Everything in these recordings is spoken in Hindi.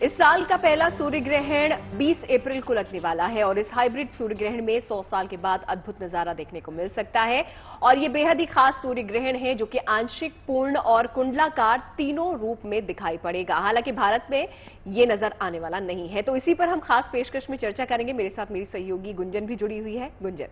इस साल का पहला सूर्य ग्रहण 20 अप्रैल को लगने वाला है और इस हाइब्रिड सूर्य ग्रहण में 100 साल के बाद अद्भुत नजारा देखने को मिल सकता है। और ये बेहद ही खास सूर्य ग्रहण है जो कि आंशिक, पूर्ण और कुंडलाकार तीनों रूप में दिखाई पड़ेगा। हालांकि भारत में ये नजर आने वाला नहीं है, तो इसी पर हम खास पेशकश में चर्चा करेंगे। मेरे साथ मेरी सहयोगी गुंजन भी जुड़ी हुई है। गुंजन,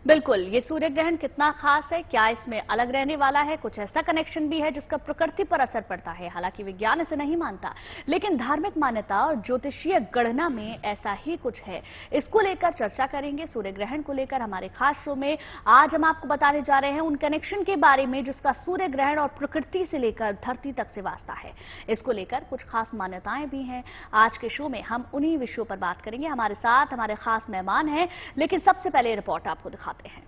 बिल्कुल, ये सूर्य ग्रहण कितना खास है, क्या इसमें अलग रहने वाला है, कुछ ऐसा कनेक्शन भी है जिसका प्रकृति पर असर पड़ता है। हालांकि विज्ञान इसे नहीं मानता, लेकिन धार्मिक मान्यता और ज्योतिषीय गणना में ऐसा ही कुछ है। इसको लेकर चर्चा करेंगे। सूर्य ग्रहण को लेकर हमारे खास शो में आज हम आपको बताने जा रहे हैं उन कनेक्शन के बारे में जिसका सूर्य ग्रहण और प्रकृति से लेकर धरती तक से वास्ता है। इसको लेकर कुछ खास मान्यताएं भी हैं। आज के शो में हम उन्हीं विषयों पर बात करेंगे। हमारे साथ हमारे खास मेहमान हैं, लेकिन सबसे पहले रिपोर्ट आपको दिखाते हैं।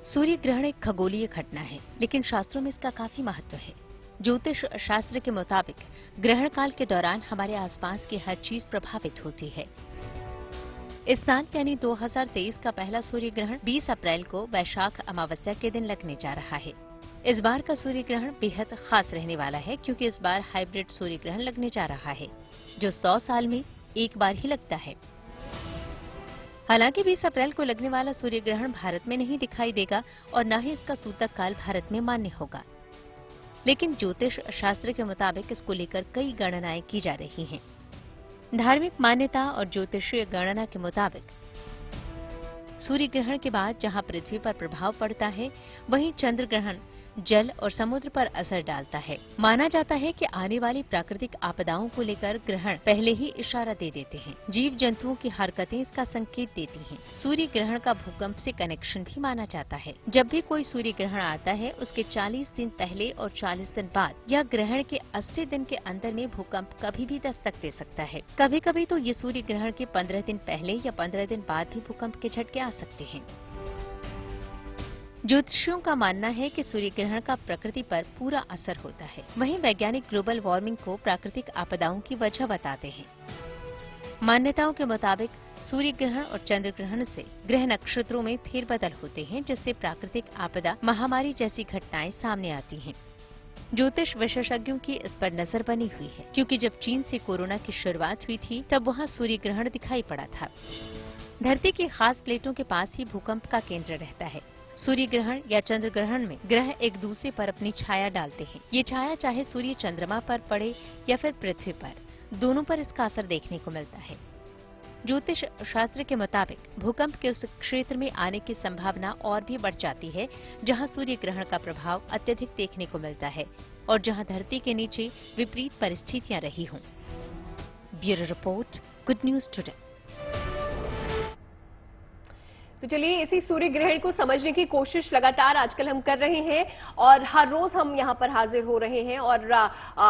सूर्य ग्रहण एक खगोलीय घटना है, लेकिन शास्त्रों में इसका काफी महत्व है। ज्योतिष शास्त्र के मुताबिक ग्रहण काल के दौरान हमारे आसपास की हर चीज प्रभावित होती है। इस साल यानी 2023 का पहला सूर्य ग्रहण 20 अप्रैल को वैशाख अमावस्या के दिन लगने जा रहा है। इस बार का सूर्य ग्रहण बेहद खास रहने वाला है, क्योंकि इस बार हाइब्रिड सूर्य ग्रहण लगने जा रहा है जो 100 साल में एक बार ही लगता है। हालांकि 20 अप्रैल को लगने वाला सूर्य ग्रहण भारत में नहीं दिखाई देगा और न ही इसका सूतक काल भारत में मान्य होगा, लेकिन ज्योतिष शास्त्र के मुताबिक इसको लेकर कई गणनाएं की जा रही हैं। धार्मिक मान्यता और ज्योतिषीय गणना के मुताबिक सूर्य ग्रहण के बाद जहां पृथ्वी पर प्रभाव पड़ता है, वहीं चंद्र ग्रहण जल और समुद्र पर असर डालता है। माना जाता है कि आने वाली प्राकृतिक आपदाओं को लेकर ग्रहण पहले ही इशारा दे देते हैं। जीव जंतुओं की हरकतें इसका संकेत देती हैं। सूर्य ग्रहण का भूकंप से कनेक्शन भी माना जाता है। जब भी कोई सूर्य ग्रहण आता है, उसके 40 दिन पहले और 40 दिन बाद या ग्रहण के 80 दिन के अंदर में भूकंप कभी भी दस्तक दे सकता है। कभी कभी तो ये सूर्य ग्रहण के 15 दिन पहले या 15 दिन बाद भी भूकंप के झटके आ सकते हैं। ज्योतिषियों का मानना है कि सूर्य ग्रहण का प्रकृति पर पूरा असर होता है। वहीं वैज्ञानिक ग्लोबल वार्मिंग को प्राकृतिक आपदाओं की वजह बताते हैं। मान्यताओं के मुताबिक सूर्य ग्रहण और चंद्र ग्रहण से ग्रह नक्षत्रों में फेरबदल होते हैं, जिससे प्राकृतिक आपदा, महामारी जैसी घटनाएं सामने आती हैं। ज्योतिष विशेषज्ञों की इस पर नजर बनी हुई है, क्योंकि जब चीन से कोरोना की शुरुआत हुई थी, तब वहाँ सूर्य ग्रहण दिखाई पड़ा था। धरती की खास प्लेटों के पास ही भूकंप का केंद्र रहता है। सूर्य ग्रहण या चंद्र ग्रहण में ग्रह एक दूसरे पर अपनी छाया डालते हैं। ये छाया चाहे सूर्य चंद्रमा पर पड़े या फिर पृथ्वी पर, दोनों पर इसका असर देखने को मिलता है। ज्योतिष शास्त्र के मुताबिक भूकंप के उस क्षेत्र में आने की संभावना और भी बढ़ जाती है जहां सूर्य ग्रहण का प्रभाव अत्यधिक देखने को मिलता है और जहां धरती के नीचे विपरीत परिस्थितियां रही हों। Bureau report, good news today. तो चलिए, इसी सूर्य ग्रहण को समझने की कोशिश लगातार आजकल हम कर रहे हैं और हर रोज हम यहां पर हाजिर हो रहे हैं और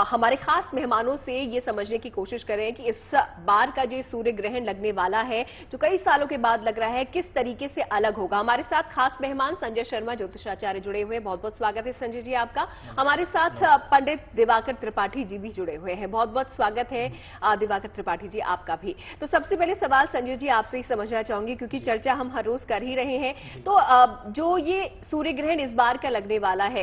हमारे खास मेहमानों से ये समझने की कोशिश कर रहे हैं कि इस बार का जो सूर्य ग्रहण लगने वाला है, जो कई सालों के बाद लग रहा है, किस तरीके से अलग होगा। हमारे साथ खास मेहमान संजय शर्मा, ज्योतिषाचार्य, जुड़े हुए हैं। बहुत बहुत स्वागत है संजय जी आपका। हमारे साथ पंडित दिवाकर त्रिपाठी जी भी जुड़े हुए हैं। बहुत बहुत स्वागत है दिवाकर त्रिपाठी जी आपका भी। तो सबसे पहले सवाल संजय जी आपसे ही समझना चाहूंगी, क्योंकि चर्चा हम हर कर ही रहे हैं, तो जो ये सूर्य ग्रहण इस बार का लगने वाला है,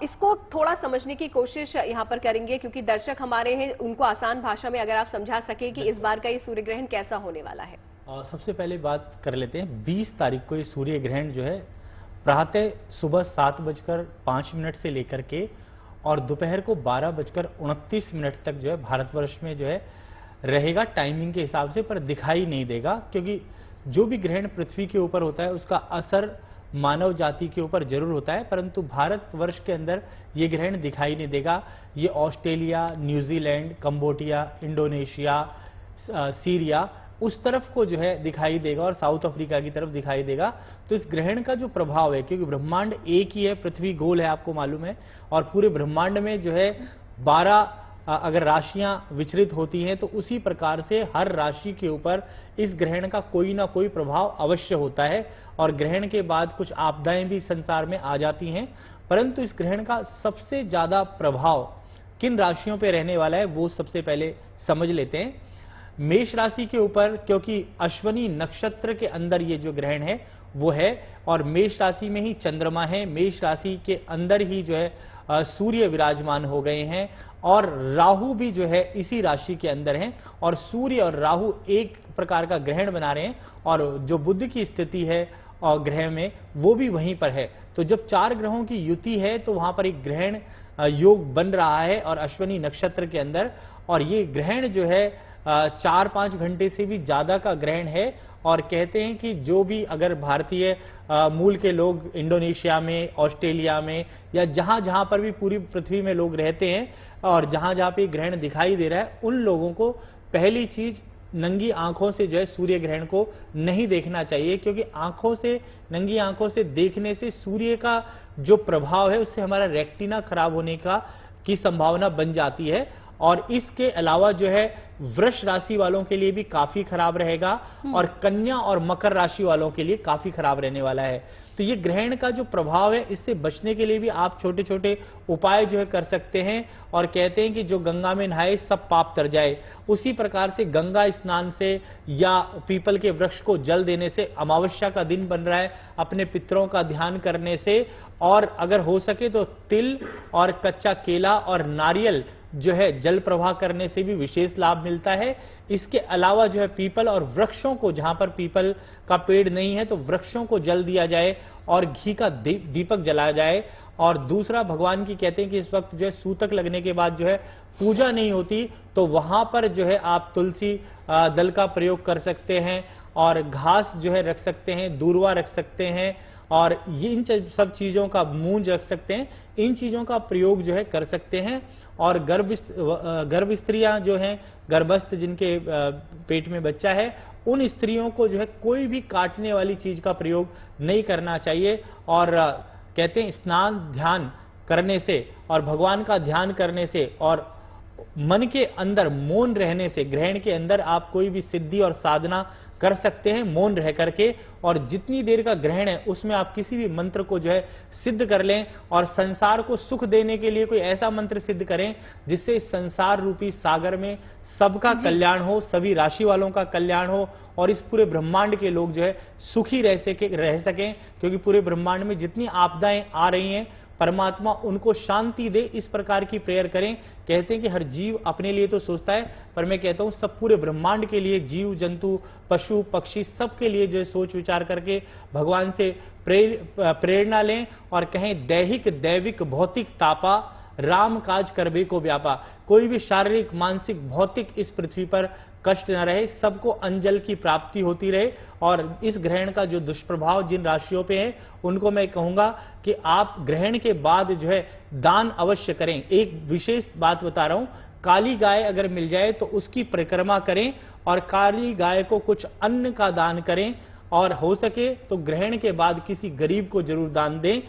इसको थोड़ा समझने की कोशिश यहां पर करेंगे, क्योंकि दर्शक हमारे हैं, उनको आसान भाषा में अगर आप समझा सके कि इस बार का ये सूर्य ग्रहण कैसा होने वाला है। सबसे पहले बात कर लेते हैं। 20 तारीख को ये सूर्य ग्रहण जो है प्रातः सुबह 7:05 से लेकर के और दोपहर को 12:29 तक जो है भारतवर्ष में जो है रहेगा टाइमिंग के हिसाब से, पर दिखाई नहीं देगा, क्योंकि जो भी ग्रहण पृथ्वी के ऊपर होता है उसका असर मानव जाति के ऊपर जरूर होता है, परंतु भारतवर्ष के अंदर ये ग्रहण दिखाई नहीं देगा। ये Australia, New Zealand, Cambodia, Indonesia, Syria उस तरफ को जो है दिखाई देगा और साउथ अफ्रीका की तरफ दिखाई देगा। तो इस ग्रहण का जो प्रभाव है, क्योंकि ब्रह्मांड एक ही है, पृथ्वी गोल है, आपको मालूम है, और पूरे ब्रह्मांड में जो है 12 अगर राशियां विचलित होती हैं, तो उसी प्रकार से हर राशि के ऊपर इस ग्रहण का कोई ना कोई प्रभाव अवश्य होता है और ग्रहण के बाद कुछ आपदाएं भी संसार में आ जाती हैं। परंतु इस ग्रहण का सबसे ज्यादा प्रभाव किन राशियों पर रहने वाला है, वो सबसे पहले समझ लेते हैं। मेष राशि के ऊपर, क्योंकि अश्वनी नक्षत्र के अंदर ये जो ग्रहण है वो है, और मेष राशि में ही चंद्रमा है, मेष राशि के अंदर ही जो है सूर्य विराजमान हो गए हैं, और राहु भी जो है इसी राशि के अंदर हैं, और सूर्य और राहु एक प्रकार का ग्रहण बना रहे हैं, और जो बुध की स्थिति है और ग्रह में वो भी वहीं पर है। तो जब 4 ग्रहों की युति है तो वहां पर एक ग्रहण योग बन रहा है और अश्विनी नक्षत्र के अंदर, और ये ग्रहण जो है 4-5 घंटे से भी ज्यादा का ग्रहण है। और कहते हैं कि जो भी अगर भारतीय मूल के लोग इंडोनेशिया में, ऑस्ट्रेलिया में, या जहां जहां पर भी पूरी पृथ्वी में लोग रहते हैं और जहां जहां पे ग्रहण दिखाई दे रहा है, उन लोगों को पहली चीज नंगी आंखों से जो है सूर्य ग्रहण को नहीं देखना चाहिए, क्योंकि नंगी आंखों से देखने से सूर्य का जो प्रभाव है उससे हमारा रेटिना खराब होने की संभावना बन जाती है। और इसके अलावा जो है वृष राशि वालों के लिए भी काफी खराब रहेगा, और कन्या और मकर राशि वालों के लिए काफी खराब रहने वाला है। तो ये ग्रहण का जो प्रभाव है, इससे बचने के लिए भी आप छोटे छोटे उपाय जो है कर सकते हैं। और कहते हैं कि जो गंगा में नहाए सब पाप तर जाए, उसी प्रकार से गंगा स्नान से या पीपल के वृक्ष को जल देने से, अमावस्या का दिन बन रहा है, अपने पितरों का ध्यान करने से, और अगर हो सके तो तिल और कच्चा केला और नारियल जो है जल प्रवाह करने से भी विशेष लाभ मिलता है। इसके अलावा जो है पीपल और वृक्षों को, जहां पर पीपल का पेड़ नहीं है तो वृक्षों को जल दिया जाए और घी का दीपक जलाया जाए। और दूसरा, भगवान की कहते हैं कि इस वक्त जो है सूतक लगने के बाद जो है पूजा नहीं होती, तो वहां पर जो है आप तुलसी दल का प्रयोग कर सकते हैं, और घास जो है रख सकते हैं, दूर्वा रख सकते हैं, और ये इन सब चीजों का मूंज रख सकते हैं। इन चीजों का प्रयोग जो है कर सकते हैं। और गर्भ स्त्रियां जो हैं, गर्भस्थ जिनके पेट में बच्चा है, उन स्त्रियों को जो है कोई भी काटने वाली चीज का प्रयोग नहीं करना चाहिए। और कहते हैं स्नान ध्यान करने से और भगवान का ध्यान करने से और मन के अंदर मौन रहने से, ग्रहण के अंदर आप कोई भी सिद्धि और साधना कर सकते हैं मौन रह करके। और जितनी देर का ग्रहण है उसमें आप किसी भी मंत्र को जो है सिद्ध कर लें, और संसार को सुख देने के लिए कोई ऐसा मंत्र सिद्ध करें जिससे संसार रूपी सागर में सबका कल्याण हो, सभी राशि वालों का कल्याण हो, और इस पूरे ब्रह्मांड के लोग जो है सुखी रह सकें। क्योंकि पूरे ब्रह्मांड में जितनी आपदाएं आ रही हैं, परमात्मा उनको शांति दे, इस प्रकार की प्रेयर करें। कहते हैं कि हर जीव अपने लिए तो सोचता है, पर मैं कहता हूं सब पूरे ब्रह्मांड के लिए, जीव जंतु पशु पक्षी सबके लिए जो है सोच विचार करके भगवान से प्रेरणा लें, और कहें दैहिक दैविक भौतिक तापा, राम काज करबे को व्यापा। कोई भी शारीरिक मानसिक भौतिक इस पृथ्वी पर कष्ट न रहे, सबको अंजल की प्राप्ति होती रहे। और इस ग्रहण का जो दुष्प्रभाव जिन राशियों पे है, उनको मैं कहूंगा कि आप ग्रहण के बाद जो है दान अवश्य करें। एक विशेष बात बता रहा हूं, काली गाय अगर मिल जाए तो उसकी परिक्रमा करें, और काली गाय को कुछ अन्न का दान करें, और हो सके तो ग्रहण के बाद किसी गरीब को जरूर दान दें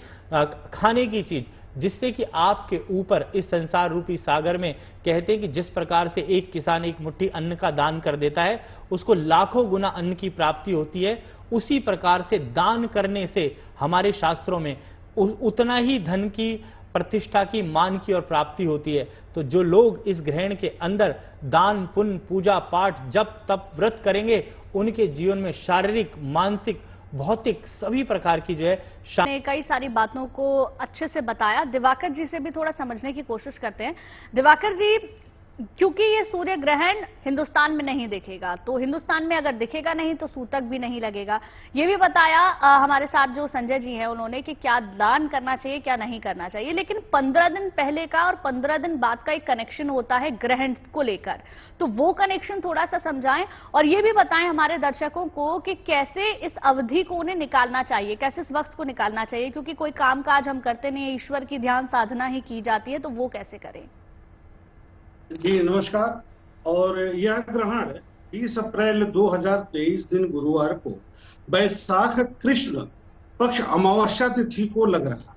खाने की चीज, जिससे कि आपके ऊपर इस संसार रूपी सागर में, कहते हैं कि जिस प्रकार से एक किसान एक मुट्ठी अन्न का दान कर देता है, उसको लाखों गुना अन्न की प्राप्ति होती है, उसी प्रकार से दान करने से हमारे शास्त्रों में उतना ही धन की, प्रतिष्ठा की, मान की और प्राप्ति होती है। तो जो लोग इस ग्रहण के अंदर दान पुण्य पूजा पाठ जप तप व्रत करेंगे, उनके जीवन में शारीरिक मानसिक भौतिक सभी प्रकार की जो है ने कई सारी बातों को अच्छे से बताया। दिवाकर जी से भी थोड़ा समझने की कोशिश करते हैं। दिवाकर जी, क्योंकि ये सूर्य ग्रहण हिंदुस्तान में नहीं दिखेगा, तो हिंदुस्तान में अगर दिखेगा नहीं तो सूतक भी नहीं लगेगा। ये भी बताया हमारे साथ जो संजय जी हैं उन्होंने कि क्या दान करना चाहिए क्या नहीं करना चाहिए, लेकिन 15 दिन पहले का और 15 दिन बाद का एक कनेक्शन होता है ग्रहण को लेकर, तो वो कनेक्शन थोड़ा सा समझाएं, और ये भी बताएं हमारे दर्शकों को कि कैसे इस अवधि को उन्हें निकालना चाहिए, कैसे इस वक्त को निकालना चाहिए, क्योंकि कोई काम काज हम करते नहीं है, ईश्वर की ध्यान साधना ही की जाती है, तो वो कैसे करें। जी नमस्कार। और यह ग्रहण 30 अप्रैल 2023 दिन गुरुवार को वैशाख कृष्ण पक्ष अमावस्या तिथि को लग रहा।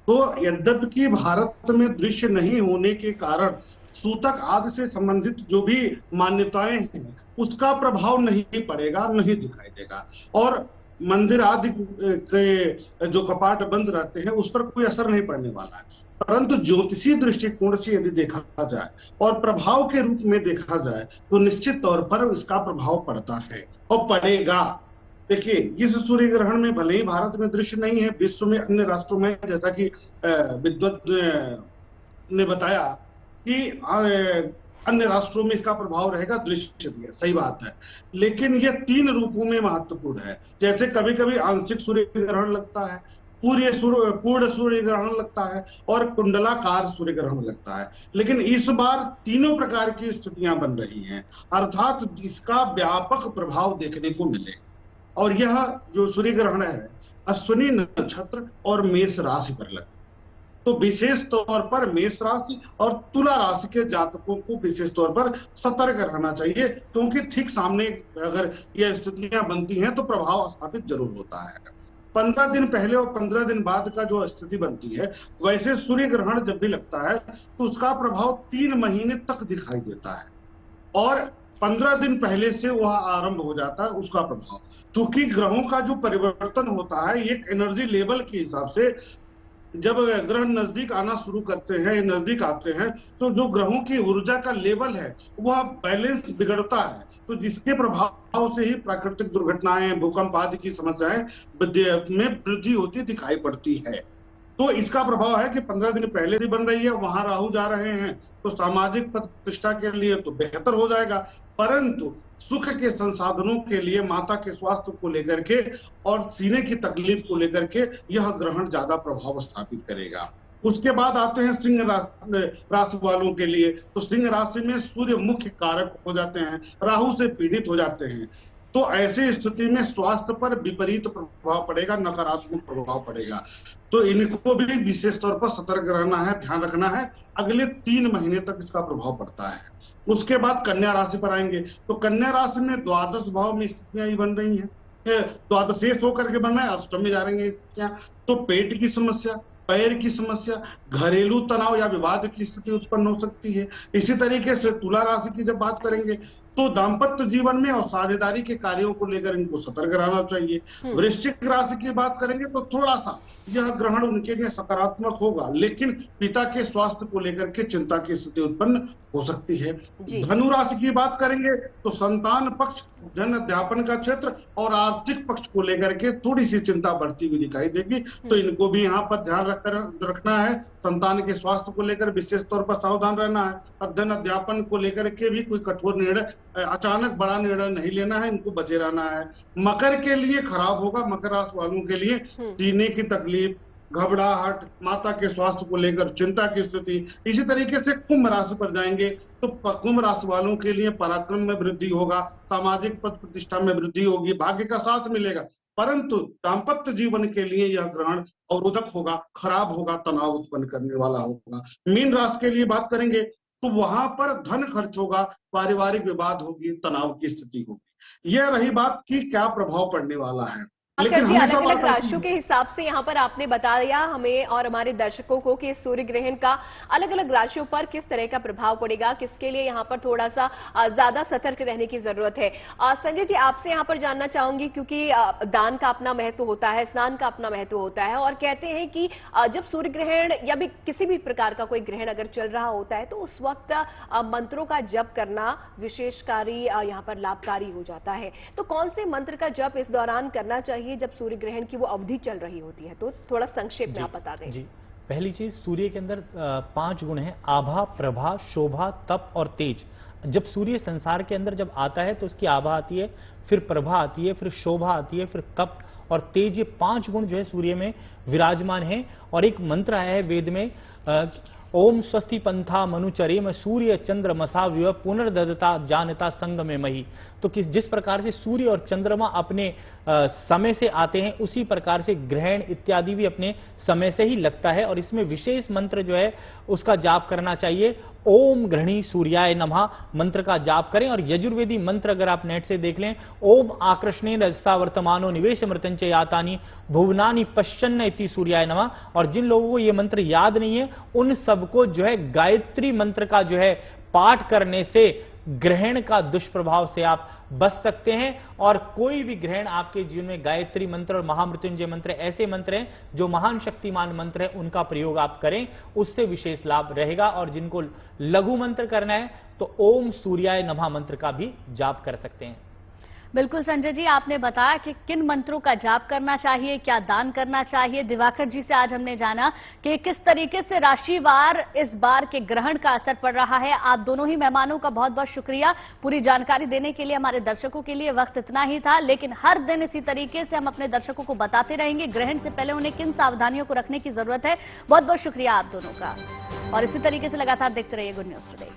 तो यद्यपि भारत में दृश्य नहीं होने के कारण सूतक आदि से संबंधित जो भी मान्यताएं हैं उसका प्रभाव नहीं पड़ेगा, नहीं दिखाई देगा, और मंदिर आदि के जो कपाट बंद रहते हैं उस पर कोई असर नहीं पड़ने वाला है। परंतु ज्योतिषीय दृष्टिकोण से यदि देखा जाए और प्रभाव के रूप में देखा जाए तो निश्चित तौर पर इसका प्रभाव पड़ता है और पड़ेगा। देखिए, इस सूर्य ग्रहण में भले ही भारत में दृश्य नहीं है, विश्व में अन्य राष्ट्रों में, जैसा कि विद्वत ने बताया कि अन्य राष्ट्रों में इसका प्रभाव रहेगा, दृश्य भी है, सही बात है। लेकिन ये 3 रूपों में महत्वपूर्ण है। जैसे कभी कभी आंशिक सूर्य ग्रहण लगता है, पूर्ण सूर्य ग्रहण लगता है और कुंडलाकार सूर्य ग्रहण लगता है। लेकिन इस बार तीनों प्रकार की स्थितियां बन रही हैं, अर्थात इसका व्यापक प्रभाव देखने को मिले। और यह जो सूर्य ग्रहण है अश्विनी नक्षत्र और मेष राशि पर लगता है। तो विशेष तौर पर मेष राशि और तुला राशि के जातकों को विशेष तौर पर सतर्क रहना चाहिए, क्योंकि ठीक सामने अगर यह स्थितियां बनती हैं तो प्रभाव स्थापित जरूर होता है। 15 दिन पहले और 15 दिन बाद का जो स्थिति बनती है, वैसे सूर्य ग्रहण जब भी लगता है तो उसका प्रभाव 3 महीने तक दिखाई देता है और 15 दिन पहले से वह आरंभ हो जाता है उसका प्रभाव। चूंकि ग्रहों का जो परिवर्तन होता है एक एनर्जी लेवल के हिसाब से, जब ग्रह नजदीक आना शुरू करते हैं, नजदीक आते हैं, तो जो ग्रहों की ऊर्जा का लेवल है वह बैलेंस बिगड़ता है। तो जिसके प्रभाव से ही प्राकृतिक दुर्घटनाएं, भूकंप आदि की समस्याएं में वृद्धि होती दिखाई पड़ती है। तो इसका प्रभाव है कि 15 दिन पहले से बन रही है, वहां राहु जा रहे हैं, तो सामाजिक प्रतिष्ठा के लिए तो बेहतर हो जाएगा, परंतु सुख के संसाधनों के लिए, माता के स्वास्थ्य को लेकर के और सीने की तकलीफ को लेकर के यह ग्रहण ज्यादा प्रभाव स्थापित करेगा। उसके बाद आते हैं सिंह राशि वालों के लिए। तो सिंह राशि में सूर्य मुख्य कारक हो जाते हैं, राहु से पीड़ित हो जाते हैं। तो ऐसी स्थिति में स्वास्थ्य पर विपरीत प्रभाव पड़ेगा, नकारात्मक प्रभाव पड़ेगा। तो इनको भी विशेष तौर पर सतर्क रहना है, ध्यान रखना है। अगले 3 महीने तक इसका प्रभाव पड़ता है। उसके बाद कन्या राशि पर आएंगे। तो कन्या राशि में द्वादश भाव में स्थितियां ही बन रही हैं, द्वादशेष होकर के बन रहा है, अष्टम में जा रही हैं स्थितियां। तो पेट की समस्या, पैर की समस्या, घरेलू तनाव या विवाद की स्थिति उत्पन्न हो सकती है। इसी तरीके से तुला राशि की जब बात करेंगे तो दाम्पत्य जीवन में और साझेदारी के कार्यों को लेकर इनको सतर्क रहना चाहिए। वृश्चिक राशि की बात करेंगे तो थोड़ा सा यह ग्रहण उनके लिए सकारात्मक होगा, लेकिन पिता के स्वास्थ्य को लेकर के चिंता की स्थिति उत्पन्न हो सकती है। धनु राशि की बात करेंगे तो संतान पक्ष, धन अध्यापन का क्षेत्र और आर्थिक पक्ष को लेकर के थोड़ी सी चिंता बढ़ती हुई दिखाई देगी। तो इनको भी यहाँ पर ध्यान रखना है। संतान के स्वास्थ्य को लेकर विशेष तौर पर सावधान रहना है। अध्ययन अध्यापन को लेकर के भी कोई कठोर निर्णय, अचानक बड़ा निर्णय नहीं लेना है, इनको बचे रहना है। मकर के लिए खराब होगा, मकर राशि वालों के लिए सीने की तकलीफ, घबराहट, माता के स्वास्थ्य को लेकर चिंता की स्थिति। इसी तरीके से कुंभ राशि पर जाएंगे तो कुंभ राशि वालों के लिए पराक्रम में वृद्धि होगा, सामाजिक पद प्रतिष्ठा में वृद्धि होगी, भाग्य का साथ मिलेगा। परंतु दाम्पत्य जीवन के लिए यह ग्रहण अवरोधक होगा, खराब होगा, तनाव उत्पन्न करने वाला होगा। मीन राशि के लिए बात करेंगे तो वहां पर धन खर्च होगा, पारिवारिक विवाद होगी, तनाव की स्थिति होगी। यह रही बात कि क्या प्रभाव पड़ने वाला है। लेकिन जी अलग अलग राशियों के हिसाब से यहाँ पर आपने बताया हमें और हमारे दर्शकों को कि सूर्य ग्रहण का अलग अलग राशियों पर किस तरह का प्रभाव पड़ेगा, किसके लिए यहाँ पर थोड़ा सा ज्यादा सतर्क रहने की जरूरत है। संजय जी, आपसे यहाँ पर जानना चाहूंगी, क्योंकि दान का अपना महत्व होता है, स्नान का अपना महत्व होता है, और कहते हैं कि जब सूर्य ग्रहण या भी किसी भी प्रकार का कोई ग्रहण अगर चल रहा होता है तो उस वक्त मंत्रों का जप करना विशेषकारी यहाँ पर लाभकारी हो जाता है। तो कौन से मंत्र का जप इस दौरान करना चाहिए जब सूर्य ग्रहण की वो अवधि चल रही होती है? तो थोड़ा संक्षेप में आप बता दें। जी, पहली चीज, सूर्य के अंदर 5 गुण हैं: आभा, प्रभा, शोभा, तप और तेज। जब सूर्य संसार के अंदर जब आता है तो उसकी आभा आती है, फिर प्रभा आती है, फिर शोभा आती है, फिर तप और तेज। ये 5 गुण जो है सूर्य में विराजमान है। और एक मंत्र आया है वेद में, ओम स्वस्ति पंथा मनुचरेम सूर्य चंद्र मसाव्य पुनर्ददता जानता संग में मही। तो जिस प्रकार से सूर्य और चंद्रमा अपने समय से आते हैं, उसी प्रकार से ग्रहण इत्यादि भी अपने समय से ही लगता है। और इसमें विशेष मंत्र जो है उसका जाप करना चाहिए। ओम ग्रहणी सूर्याय नमः मंत्र का जाप करें। और यजुर्वेदी मंत्र अगर आप नेट से देख लें, ओम आकृष्णे रजसा वर्तमानो निवेश मृतंच यातानी भुवनानि पश्चन्न इति सूर्याय नमः। और जिन लोगों को ये मंत्र याद नहीं है उन सबको जो है गायत्री मंत्र का जो है पाठ करने से ग्रहण का दुष्प्रभाव से आप बच सकते हैं। और कोई भी ग्रहण आपके जीवन में गायत्री मंत्र और महामृत्युंजय मंत्र ऐसे मंत्र हैं जो महान शक्तिमान मंत्र है, उनका प्रयोग आप करें, उससे विशेष लाभ रहेगा। और जिनको लघु मंत्र करना है तो ओम सूर्याय नमः मंत्र का भी जाप कर सकते हैं। बिल्कुल संजय जी, आपने बताया कि किन मंत्रों का जाप करना चाहिए, क्या दान करना चाहिए। दिवाकर जी से आज हमने जाना कि किस तरीके से राशिवार इस बार के ग्रहण का असर पड़ रहा है। आप दोनों ही मेहमानों का बहुत बहुत शुक्रिया पूरी जानकारी देने के लिए। हमारे दर्शकों के लिए वक्त इतना ही था, लेकिन हर दिन इसी तरीके से हम अपने दर्शकों को बताते रहेंगे ग्रहण से पहले उन्हें किन सावधानियों को रखने की जरूरत है। बहुत बहुत शुक्रिया आप दोनों का, और इसी तरीके से लगातार देखते रहिए गुड न्यूज टुडे।